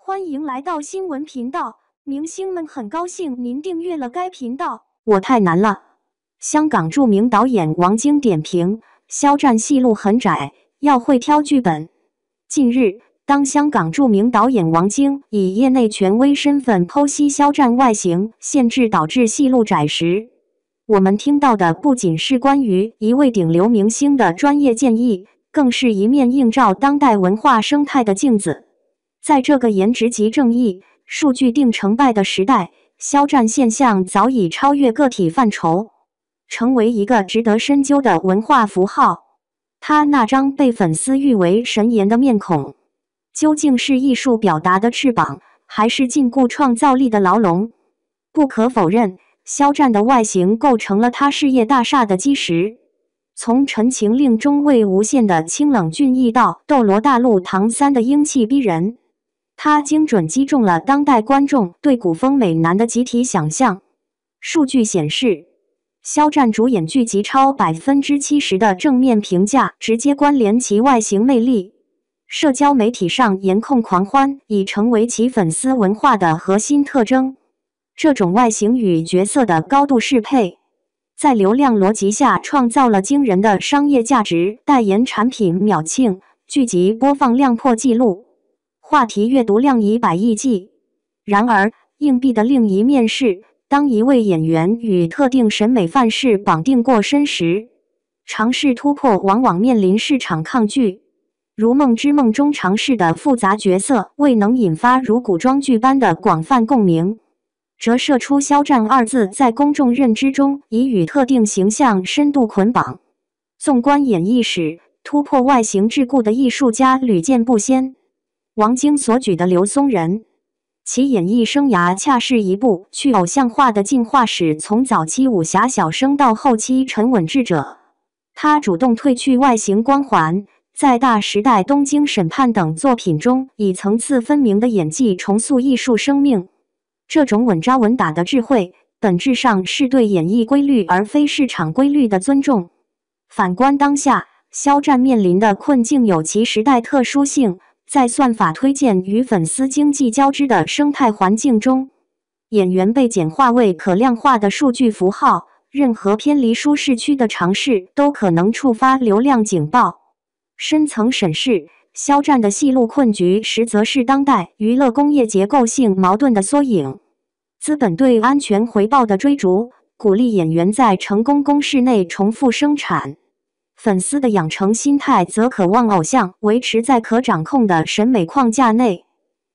欢迎来到新闻频道，明星们很高兴您订阅了该频道。我太难了。香港著名导演王晶点评：肖战戏路很窄，要会挑剧本。近日，当香港著名导演王晶以业内权威身份剖析肖战外形限制导致戏路窄时，我们听到的不仅是关于一位顶流明星的专业建议，更是一面映照当代文化生态的镜子。在这个颜值即正义、数据定成败的时代，肖战现象早已超越个体范畴，成为一个值得深究的文化符号。他那张被粉丝誉为神颜的面孔，究竟是艺术表达的翅膀，还是禁锢创造力的牢笼？不可否认，肖战的外形构成了他事业大厦的基石。从《陈情令》中魏无羡的清冷俊逸到《斗罗大陆》唐三的英气逼人，他精准击中了当代观众对古风美男的集体想象。数据显示，肖战主演剧集超70%的正面评价直接关联其外形魅力。社交媒体上颜控狂欢已成为其粉丝文化的核心特征。这种外形与角色的高度适配，在流量逻辑下创造了惊人的商业价值。代言产品秒罄，剧集播放量破纪录，话题阅读量以百亿计。然而，硬币的另一面是，当一位演员与特定审美范式绑定过深时，尝试突破往往面临市场抗拒。如《梦之梦》中尝试的复杂角色未能引发如古装剧般的广泛共鸣，折射出肖战二字在公众认知中已与特定形象深度捆绑。纵观演艺史，突破外形桎梏的艺术家屡见不鲜。王晶所举的刘松仁，其演艺生涯恰是一部去偶像化的进化史，从早期武侠小生到后期沉稳智者。他主动褪去外形光环，在《大时代》《东京审判》等作品中以层次分明的演技重塑艺术生命。这种稳扎稳打的智慧，本质上是对演艺规律而非市场规律的尊重。反观当下，肖战面临的困境有其时代特殊性。在算法推荐与粉丝经济交织的生态环境中，演员被简化为可量化的数据符号，任何偏离舒适区的尝试都可能触发流量警报。深层审视，肖战的戏路困局实则是当代娱乐工业结构性矛盾的缩影。资本对安全回报的追逐，鼓励演员在成功公式内重复生产。粉丝的养成心态则渴望偶像维持在可掌控的审美框架内。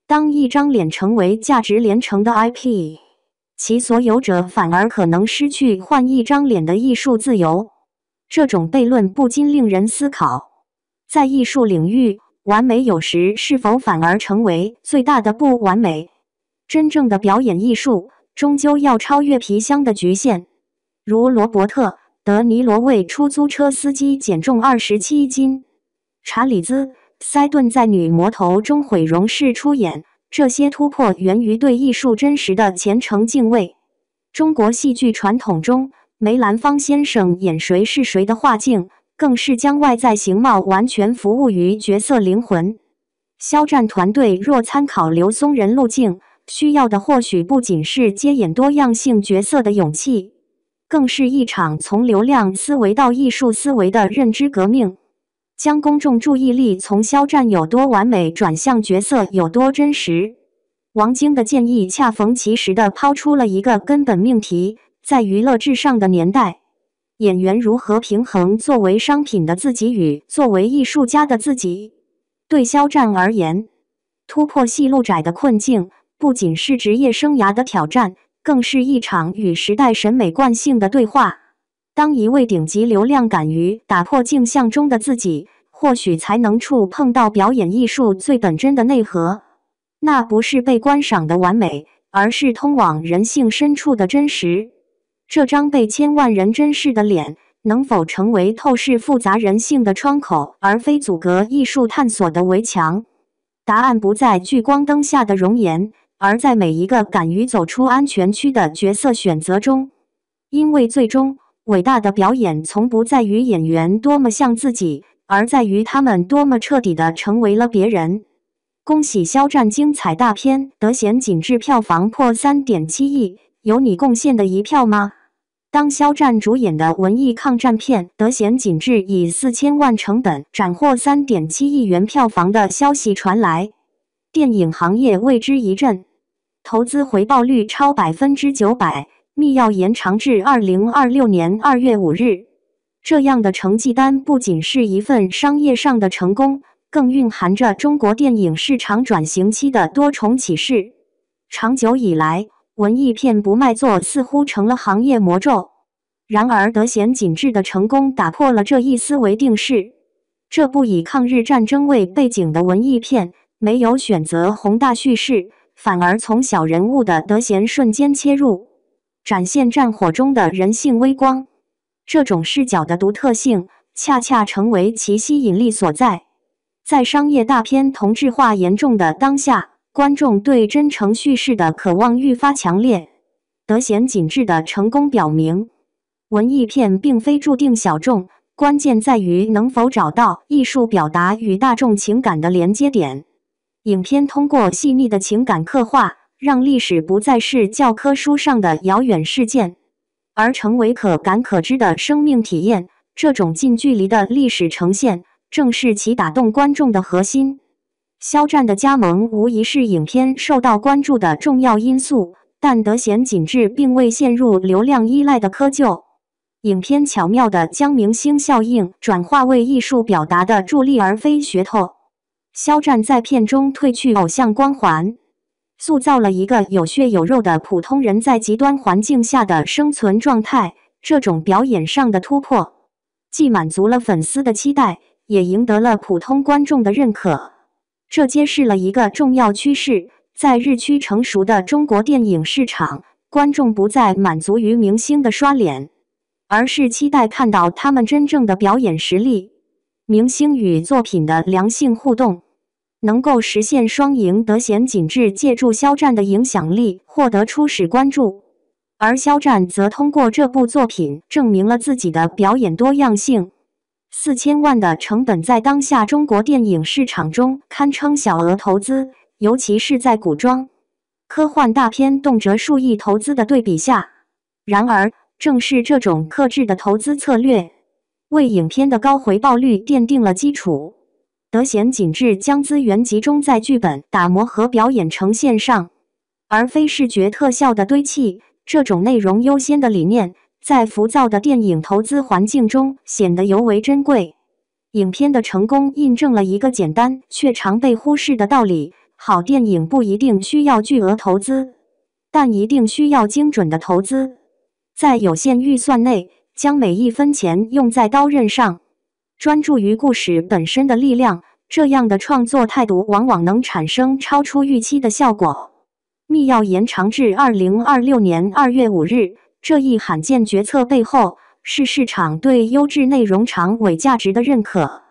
当一张脸成为价值连城的 IP， 其所有者反而可能失去换一张脸的艺术自由。这种悖论不禁令人思考，在艺术领域，完美有时是否反而成为最大的不完美？真正的表演艺术终究要超越皮箱的局限。如罗伯特·德尼罗为出租车司机减重27斤，查理兹·塞顿在《女魔头》中毁容式出演，这些突破源于对艺术真实的虔诚敬畏。中国戏剧传统中，梅兰芳先生演谁是谁的画境，更是将外在形貌完全服务于角色灵魂。肖战团队若参考刘松仁路径，需要的或许不仅是接演多样性角色的勇气，更是一场从流量思维到艺术思维的认知革命，将公众注意力从肖战有多完美转向角色有多真实。王晶的建议恰逢其时地抛出了一个根本命题，在娱乐至上的年代，演员如何平衡作为商品的自己与作为艺术家的自己？对肖战而言，突破戏路窄的困境，不仅是职业生涯的挑战，更是一场与时代审美惯性的对话。当一位顶级流量敢于打破镜像中的自己，或许才能触碰到表演艺术最本真的内核。那不是被观赏的完美，而是通往人性深处的真实。这张被千万人珍视的脸，能否成为透视复杂人性的窗口，而非阻隔艺术探索的围墙？答案不在聚光灯下的容颜，而在每一个敢于走出安全区的角色选择中。因为最终，伟大的表演从不在于演员多么像自己，而在于他们多么彻底地成为了别人。恭喜肖战精彩大片《德贤锦志》票房破3.7亿，有你贡献的一票吗？当肖战主演的文艺抗战片《德贤锦志》以4000万成本斩获3.7亿元票房的消息传来，电影行业为之一振，投资回报率超900%，密钥延长至2026年2月5日。这样的成绩单不仅是一份商业上的成功，更蕴含着中国电影市场转型期的多重启示。长久以来，文艺片不卖座似乎成了行业魔咒。然而，《德贤锦志》的成功打破了这一思维定式。这部以抗日战争为背景的文艺片，没有选择宏大叙事，反而从小人物的德贤瞬间切入，展现战火中的人性微光。这种视角的独特性，恰恰成为其吸引力所在。在商业大片同质化严重的当下，观众对真诚叙事的渴望愈发强烈。德贤锦志的成功表明，文艺片并非注定小众，关键在于能否找到艺术表达与大众情感的连接点。影片通过细腻的情感刻画，让历史不再是教科书上的遥远事件，而成为可感可知的生命体验。这种近距离的历史呈现，正是其打动观众的核心。肖战的加盟无疑是影片受到关注的重要因素，但德贤锦志并未陷入流量依赖的窠臼。影片巧妙地将明星效应转化为艺术表达的助力而非噱头。肖战在片中褪去偶像光环，塑造了一个有血有肉的普通人在极端环境下的生存状态。这种表演上的突破，既满足了粉丝的期待，也赢得了普通观众的认可。这揭示了一个重要趋势，在日趋成熟的中国电影市场，观众不再满足于明星的刷脸，而是期待看到他们真正的表演实力。明星与作品的良性互动，能够实现双赢。德贤锦志借助肖战的影响力获得初始关注，而肖战则通过这部作品证明了自己的表演多样性。4000万的成本在当下中国电影市场中堪称小额投资，尤其是在古装、科幻大片动辄数亿投资的对比下。然而，正是这种克制的投资策略，为影片的高回报率奠定了基础。德贤锦志将资源集中在剧本打磨和表演呈现上，而非视觉特效的堆砌。这种内容优先的理念，在浮躁的电影投资环境中显得尤为珍贵。影片的成功印证了一个简单却常被忽视的道理：好电影不一定需要巨额投资，但一定需要精准的投资。在有限预算内，将每一分钱用在刀刃上，专注于故事本身的力量，这样的创作态度往往能产生超出预期的效果。密钥延长至2026年2月5日，这一罕见决策背后，是市场对优质内容长尾价值的认可。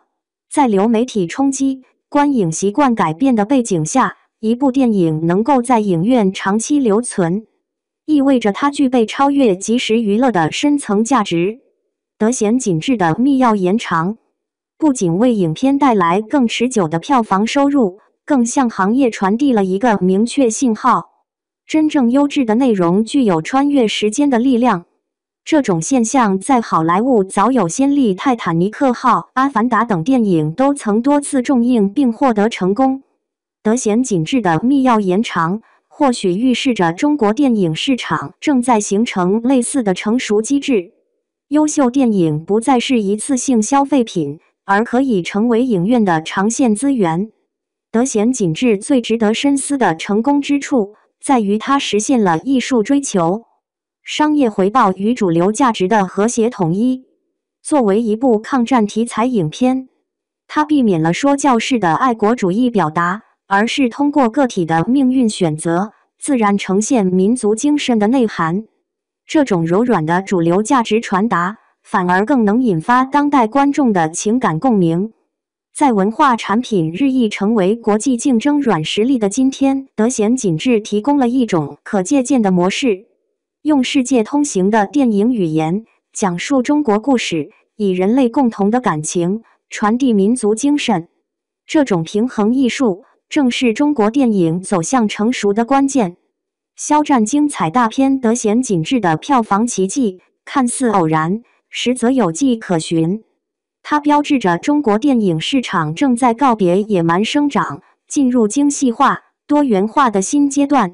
在流媒体冲击、观影习惯改变的背景下，一部电影能够在影院长期留存，意味着它具备超越即时娱乐的深层价值。德贤锦志的密钥延长，不仅为影片带来更持久的票房收入，更向行业传递了一个明确信号：真正优质的内容具有穿越时间的力量。这种现象在好莱坞早有先例，《泰坦尼克号》、《阿凡达》等电影都曾多次重映并获得成功。德贤锦志的密钥延长，或许预示着中国电影市场正在形成类似的成熟机制。优秀电影不再是一次性消费品，而可以成为影院的长线资源。德贤锦志最值得深思的成功之处，在于它实现了艺术追求、商业回报与主流价值的和谐统一。作为一部抗战题材影片，它避免了说教式的爱国主义表达，而是通过个体的命运选择，自然呈现民族精神的内涵。这种柔软的主流价值传达，反而更能引发当代观众的情感共鸣。在文化产品日益成为国际竞争软实力的今天，德贤锦志提供了一种可借鉴的模式，用世界通行的电影语言，讲述中国故事，以人类共同的感情传递民族精神。这种平衡艺术、正是中国电影走向成熟的关键。肖战精彩大片得闲紧致的票房奇迹，看似偶然，实则有迹可循。它标志着中国电影市场正在告别野蛮生长，进入精细化、多元化的新阶段。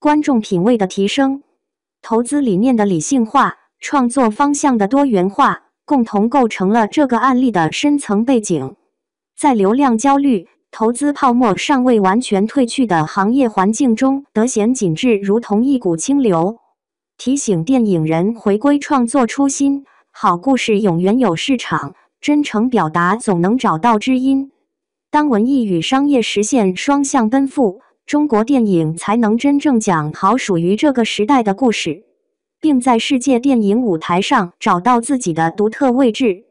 观众品味的提升，投资理念的理性化，创作方向的多元化，共同构成了这个案例的深层背景。在流量焦虑、投资泡沫尚未完全退去的行业环境中，得闲紧致如同一股清流，提醒电影人回归创作初心。好故事永远有市场，真诚表达总能找到知音。当文艺与商业实现双向奔赴，中国电影才能真正讲好属于这个时代的故事，并在世界电影舞台上找到自己的独特位置。